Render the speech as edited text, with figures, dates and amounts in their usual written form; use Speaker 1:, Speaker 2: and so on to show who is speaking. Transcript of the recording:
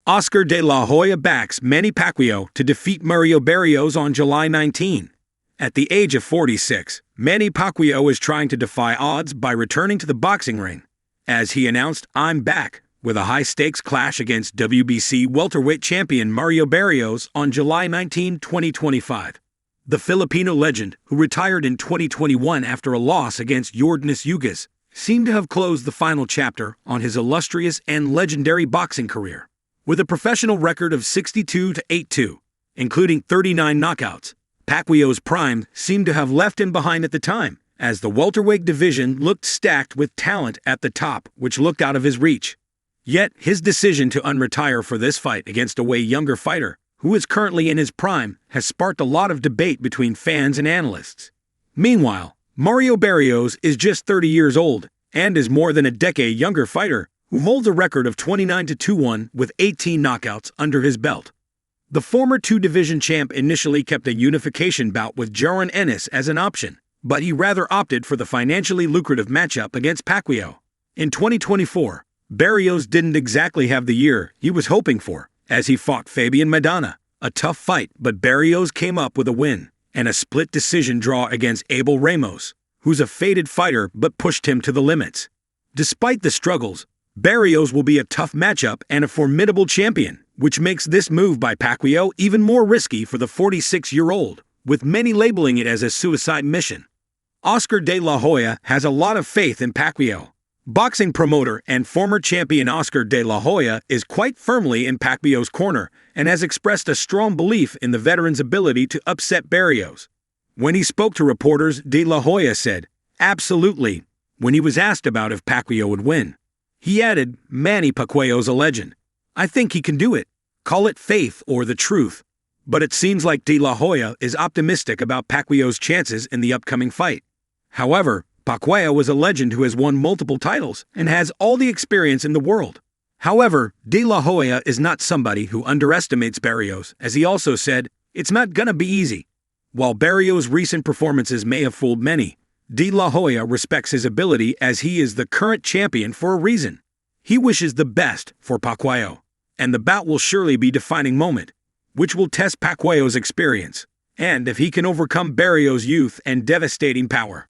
Speaker 1: Oscar de la Hoya backs Manny Pacquiao to defeat Mario Barrios on July 19. At the age of 46, Manny Pacquiao is trying to defy odds by returning to the boxing ring, as he announced, "I'm back," with a high-stakes clash against WBC welterweight champion Mario Barrios on July 19, 2025. The Filipino legend, who retired in 2021 after a loss against Yordenis Ugas, seemed to have closed the final chapter on his illustrious and legendary boxing career. With a professional record of 62-82, including 39 knockouts, Pacquiao's prime seemed to have left him behind at the time, as the welterweight division looked stacked with talent at the top, which looked out of his reach. Yet, his decision to unretire for this fight against a way younger fighter, who is currently in his prime, has sparked a lot of debate between fans and analysts. Meanwhile, Mario Barrios is just 30 years old and is more than a decade younger fighter, who holds a record of 29-21 with 18 knockouts under his belt. The former two-division champ initially kept a unification bout with Yordenis as an option, but he rather opted for the financially lucrative matchup against Pacquiao. In 2024, Barrios didn't exactly have the year he was hoping for, as he fought Fabian Maidana, a tough fight, but Barrios came up with a win and a split decision draw against Abel Ramos, who's a faded fighter but pushed him to the limits. Despite the struggles, Barrios will be a tough matchup and a formidable champion, which makes this move by Pacquiao even more risky for the 46-year-old, with many labeling it as a suicide mission. Oscar de la Hoya has a lot of faith in Pacquiao. Boxing promoter and former champion Oscar de la Hoya is quite firmly in Pacquiao's corner and has expressed a strong belief in the veteran's ability to upset Barrios. When he spoke to reporters, de la Hoya said, "Absolutely," when he was asked about if Pacquiao would win. He added, "Manny Pacquiao's a legend. I think he can do it. Call it faith or the truth." But it seems like de la Hoya is optimistic about Pacquiao's chances in the upcoming fight. However, Pacquiao was a legend who has won multiple titles and has all the experience in the world. However, de la Hoya is not somebody who underestimates Barrios, as he also said, "It's not gonna be easy." While Barrios' recent performances may have fooled many, de la Hoya respects his ability as he is the current champion for a reason. He wishes the best for Pacquiao, and the bout will surely be a defining moment, which will test Pacquiao's experience, and if he can overcome Barrios' youth and devastating power.